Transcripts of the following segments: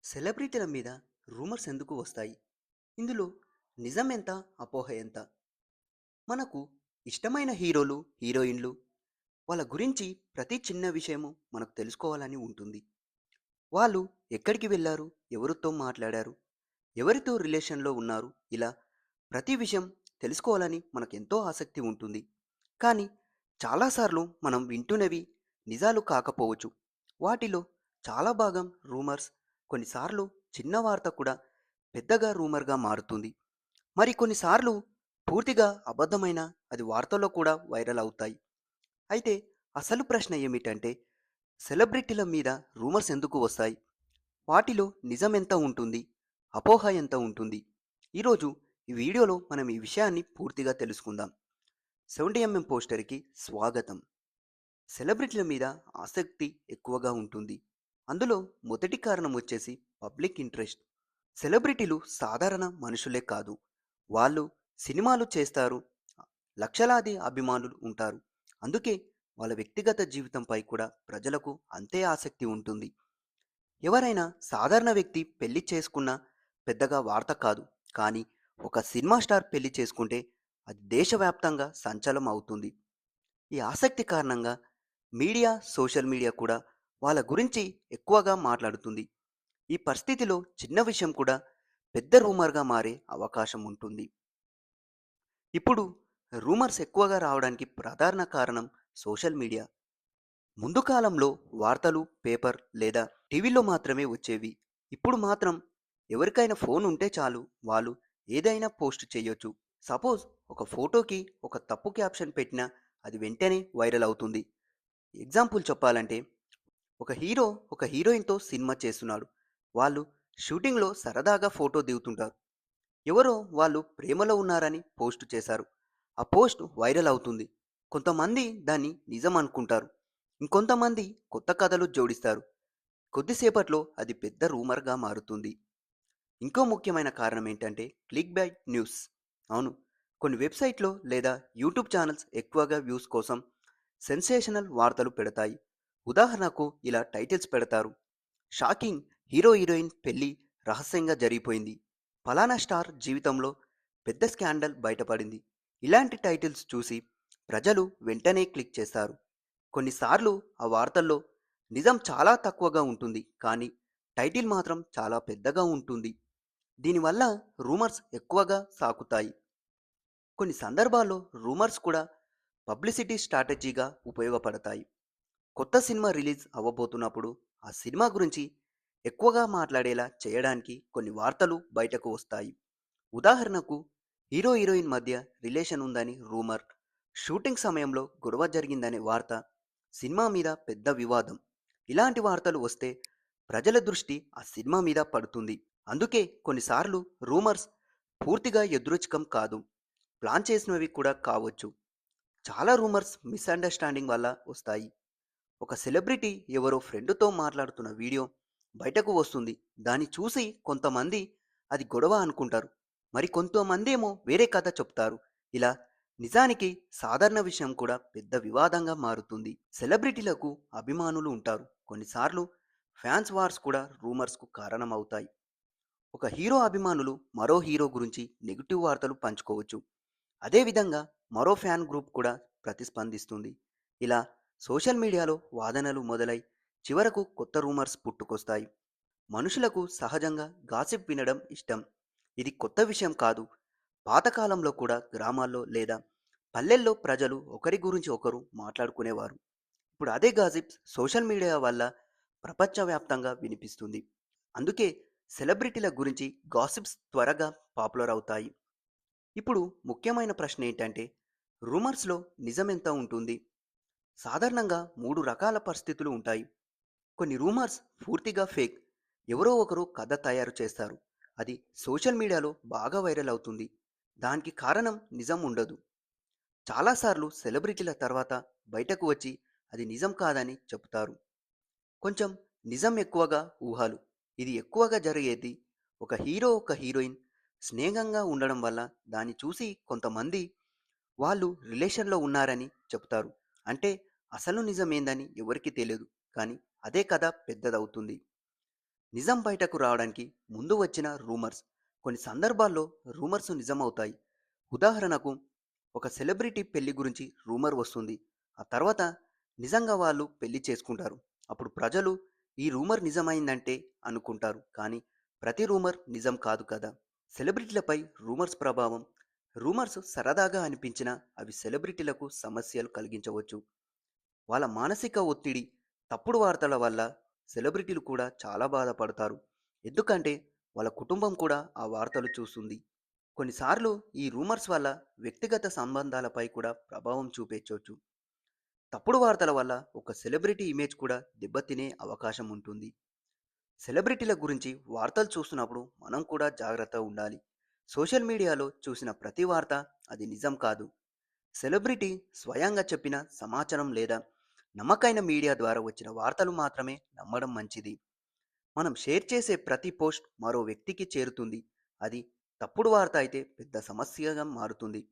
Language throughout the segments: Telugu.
సెలబ్రిటీల మీద రూమర్స్ ఎందుకు వస్తాయి? ఇందులో నిజం ఎంత? అపోహ ఎంత? మనకు ఇష్టమైన హీరోలు, హీరోయిన్లు వాళ్ళ గురించి ప్రతి చిన్న విషయము మనకు తెలుసుకోవాలని ఉంటుంది. వాళ్ళు ఎక్కడికి వెళ్లారు? ఎవరితో మాట్లాడారు? ఎవరితో రిలేషన్‌లో ఉన్నారు? ఇలా ప్రతి విషయం తెలుసుకోవాలని మనకెంతో ఆసక్తి ఉంటుంది. కానీ చాలా సార్లు మనం వింటున్నవి నిజాలు కాకపోవచ్చు. వాటిలో చాలా భాగం రూమర్స్, కొన్నిసార్లు చిన్న వార్త కూడా పెద్దగా రూమర్‌గా మారుతుంది. మరి కొన్నిసార్లు పూర్తిగా అబద్ధమైన అది వార్తల్లో కూడా వైరల్ అవుతాయి. అయితే అసలు ప్రశ్న ఏమిటంటే సెలబ్రిటీల మీద రూమర్స్ ఎందుకు వస్తాయి? వాటిలో నిజం ఎంత ఉంటుంది? అపోహ ఎంత ఉంటుంది? ఈరోజు ఈ వీడియోలో మనం ఈ విషయాన్ని పూర్తిగా తెలుసుకుందాం. 70 పోస్టర్‌కి స్వాగతం. సెలబ్రిటీల మీద ఆసక్తి ఎక్కువగా ఉంటుంది. అందులో మొదటి కారణం వచ్చేసి పబ్లిక్ ఇంట్రెస్ట్. సెలబ్రిటీలు సాధారణ మనుషులే కాదు. వాళ్ళు సినిమాలు చేస్తారు. లక్షలాది అభిమానులు ఉంటారు. అందుకే వాళ్ళ వ్యక్తిగత జీవితంపై కూడా ప్రజలకు అంతే ఆసక్తి ఉంటుంది. ఎవరైనా సాధారణ వ్యక్తి పెళ్లి చేసుకున్నా పెద్దగా వార్త కాదు. కానీ ఒక సినిమా స్టార్ పెళ్లి చేసుకుంటే అది దేశవ్యాప్తంగా సంచలనం అవుతుంది. ఈ ఆసక్తి కారణంగా మీడియా, సోషల్ మీడియా కూడా వాళ్ళ గురించి ఎక్కువగా మాట్లాడుతుంది. ఈ పరిస్థితిలో చిన్న విషయం కూడా పెద్ద రూమర్‌గా మారే అవకాశం ఉంటుంది. ఇప్పుడు రూమర్స్ ఎక్కువగా రావడానికి ప్రధాన కారణం సోషల్ మీడియా. ముందు కాలంలో వార్తలు పేపర్ లేదా టీవీలో మాత్రమే వచ్చేవి. ఇప్పుడు మాత్రం ఎవరికైనా ఫోన్ ఉంటే చాలు వాళ్ళు ఏదైనా పోస్ట్ చేయొచ్చు. సపోజ్ ఒక ఫోటోకి ఒక తప్పు క్యాప్షన్ పెట్టినా అది వెంటనే వైరల్ అవుతుంది. ఎగ్జాంపుల్ చెప్పాలంటే ఒక హీరో ఒక హీరోయిన్‌తో సినిమా చేస్తున్నాడు. వాళ్ళు షూటింగ్‌లో సరదాగా ఫోటో దిగుతుంటారు. ఎవరో వాళ్ళు ప్రేమలో ఉన్నారని పోస్ట్ చేశారు. ఆ పోస్ట్ వైరల్ అవుతుంది. కొంతమంది దాన్ని నిజం అనుకుంటారు. ఇంకొంతమంది కొత్త కథలు జోడిస్తారు. కొద్దిసేపట్లో అది పెద్ద రూమర్‌గా మారుతుంది. ఇంకో ముఖ్యమైన కారణం ఏంటంటే క్లిక్ బైట్ న్యూస్. అవును. కొన్ని వెబ్‌సైట్‌లో లేదా యూట్యూబ్ ఛానెల్స్ ఎక్కువగా వ్యూస్ కోసం సెన్సేషనల్ వార్తలు పెడతాయి. ఉదాహరణకు ఇలా టైటిల్స్ పెడతారు. షాకింగ్, హీరో హీరోయిన్ పెళ్లి రహస్యంగా జరిగిపోయింది. ఫలానా స్టార్ జీవితంలో పెద్ద స్కాండల్ బయటపడింది. ఇలాంటి టైటిల్స్ చూసి ప్రజలు వెంటనే క్లిక్ చేస్తారు. కొన్నిసార్లు ఆ వార్తల్లో నిజం చాలా తక్కువగా ఉంటుంది. కానీ టైటిల్ మాత్రం చాలా పెద్దగా ఉంటుంది. దీనివల్ల రూమర్స్ ఎక్కువగా సాకుతాయి. కొన్ని సందర్భాల్లో రూమర్స్ కూడా పబ్లిసిటీ స్ట్రాటజీగా ఉపయోగపడతాయి. కొత్త సినిమా రిలీజ్ అవ్వబోతున్నప్పుడు ఆ సినిమా గురించి ఎక్కువగా మాట్లాడేలా చేయడానికి కొన్ని వార్తలు బయటకు వస్తాయి. ఉదాహరణకు హీరో హీరోయిన్ మధ్య రిలేషన్ ఉందని రూమర్, షూటింగ్ సమయంలో గొడవ జరిగిందనే వార్త, సినిమా మీద పెద్ద వివాదం. ఇలాంటి వార్తలు వస్తే ప్రజల దృష్టి ఆ సినిమా మీద పడుతుంది. అందుకే కొన్నిసార్లు రూమర్స్ పూర్తిగా యాదృచ్ఛికం కాదు, ప్లాన్ చేసినవి కూడా కావచ్చు. చాలా రూమర్స్ మిస్అండర్స్టాండింగ్ వల్ల వస్తాయి. ఒక సెలబ్రిటీ ఎవరో ఫ్రెండ్‌తో మాట్లాడుతున్న వీడియో బయటకు వస్తుంది. దాన్ని చూసి కొంతమంది అది గొడవ అనుకుంటారు. మరి కొంతమందేమో వేరే కథ చెప్తారు. ఇలా నిజానికి సాధారణ విషయం కూడా పెద్ద వివాదంగా మారుతుంది. సెలబ్రిటీలకు అభిమానులు ఉంటారు. కొన్నిసార్లు ఫ్యాన్స్ వార్స్ కూడా రూమర్స్‌కు కారణమవుతాయి. ఒక హీరో అభిమానులు మరో హీరో గురించి నెగెటివ్ వార్తలు పంచుకోవచ్చు. అదేవిధంగా మరో ఫ్యాన్ గ్రూప్ కూడా ప్రతిస్పందిస్తుంది. ఇలా సోషల్ మీడియాలో వాదనలు మొదలై చివరకు కొత్త రూమర్స్ పుట్టుకొస్తాయి. మనుషులకు సహజంగా గాసిప్ వినడం ఇష్టం. ఇది కొత్త విషయం కాదు. పాతకాలంలో కూడా గ్రామాల్లో లేదా పల్లెల్లో ప్రజలు ఒకరి గురించి ఒకరు మాట్లాడుకునేవారు. ఇప్పుడు అదే గాసిప్స్ సోషల్ మీడియా వల్ల ప్రపంచవ్యాప్తంగా వినిపిస్తుంది. అందుకే సెలబ్రిటీల గురించి గాసిప్స్ త్వరగా పాపులర్ అవుతాయి. ఇప్పుడు ముఖ్యమైన ప్రశ్న ఏంటంటే రూమర్స్‌లో నిజమెంత ఉంటుంది? సాధారణంగా 3 రకాల పరిస్థితులు ఉంటాయి. కొన్ని రూమర్స్ పూర్తిగా ఫేక్. ఎవరో ఒకరు కథ తయారు చేస్తారు. అది సోషల్ మీడియాలో బాగా వైరల్ అవుతుంది. దానికి కారణం నిజం ఉండదు. చాలాసార్లు సెలబ్రిటీల తర్వాత బయటకు వచ్చి అది నిజం కాదని చెబుతారు. కొంచెం నిజం ఎక్కువగా ఊహలు. ఇది ఎక్కువగా జరిగేది ఒక హీరో, ఒక హీరోయిన్ స్నేహంగా ఉండడం వల్ల దాన్ని చూసి కొంతమంది వాళ్ళు రిలేషన్‌లో ఉన్నారని చెప్తారు. అంటే అసలు నిజం ఏందని ఎవరికీ తెలియదు. కానీ అదే కథ పెద్దదవుతుంది. నిజం బయటకు రావడానికి ముందు వచ్చిన రూమర్స్. కొన్ని సందర్భాల్లో రూమర్స్ నిజమవుతాయి. ఉదాహరణకు, ఒక సెలబ్రిటీ పెళ్లి గురించి రూమర్ వస్తుంది. ఆ తర్వాత నిజంగా వాళ్ళు పెళ్లి చేసుకుంటారు. అప్పుడు ప్రజలు ఈ రూమర్ నిజమైందంటే అనుకుంటారు. కానీ ప్రతి రూమర్ నిజం కాదు కదా. సెలబ్రిటీలపై రూమర్స్ ప్రభావం. రూమర్స్ సరదాగా అనిపించినా అవి సెలబ్రిటీలకు సమస్యలు కలిగించవచ్చు. వాళ్ళ మానసిక ఒత్తిడి, తప్పుడు వార్తల వల్ల సెలబ్రిటీలు కూడా చాలా బాధపడతారు. ఎందుకంటే వాళ్ళ కుటుంబం కూడా ఆ వార్తలు చూస్తుంది. కొన్నిసార్లు ఈ రూమర్స్ వల్ల వ్యక్తిగత సంబంధాలపై కూడా ప్రభావం చూపించవచ్చు. తప్పుడు వార్తల వల్ల ఒక సెలబ్రిటీ ఇమేజ్ కూడా దెబ్బతినే అవకాశం ఉంటుంది. సెలబ్రిటీల గురించి వార్తలు చూస్తున్నప్పుడు మనం కూడా జాగ్రత్తగా ఉండాలి. సోషల్ మీడియాలో చూసిన ప్రతి వార్త అది నిజం కాదు. సెలబ్రిటీ స్వయంగా చెప్పిన సమాచారం లేదా నమ్మకైన మీడియా ద్వారా వచ్చిన వార్తలు మాత్రమే నమ్మడం మంచిది. మనం షేర్ చేసే ప్రతి పోస్ట్ మరో వ్యక్తికి చేరుతుంది. అది తప్పుడు వార్త అయితే పెద్ద సమస్యగా మారుతుంది.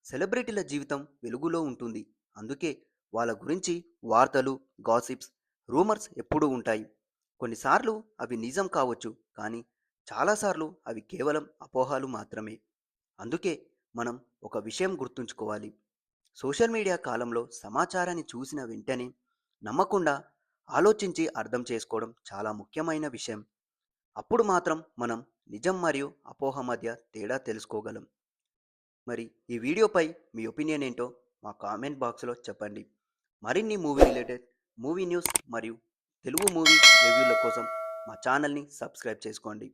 సెలబ్రిటీల జీవితం వెలుగులో ఉంటుంది. అందుకే వాళ్ళ గురించి వార్తలు, గాసిప్స్, రూమర్స్ ఎప్పుడూ ఉంటాయి. కొన్నిసార్లు అవి నిజం కావచ్చు, కానీ చాలాసార్లు అవి కేవలం అపోహలు మాత్రమే. అందుకే మనం ఒక విషయం గుర్తుంచుకోవాలి. సోషల్ మీడియా కాలంలో సమాచారాన్ని చూసిన వెంటనే నమ్మకుండా ఆలోచించి అర్థం చేసుకోవడం చాలా ముఖ్యమైన విషయం. అప్పుడు మాత్రం మనం నిజం మరియు అపోహ మధ్య తేడా తెలుసుకోగలం. మరి ఈ వీడియోపై మీ ఒపీనియన్ ఏంటో మా కామెంట్ బాక్స్లో చెప్పండి. మరిన్ని మూవీ న్యూస్ మరియు తెలుగు మూవీ రివ్యూల కోసం మా ఛానల్ని సబ్స్క్రైబ్ చేసుకోండి.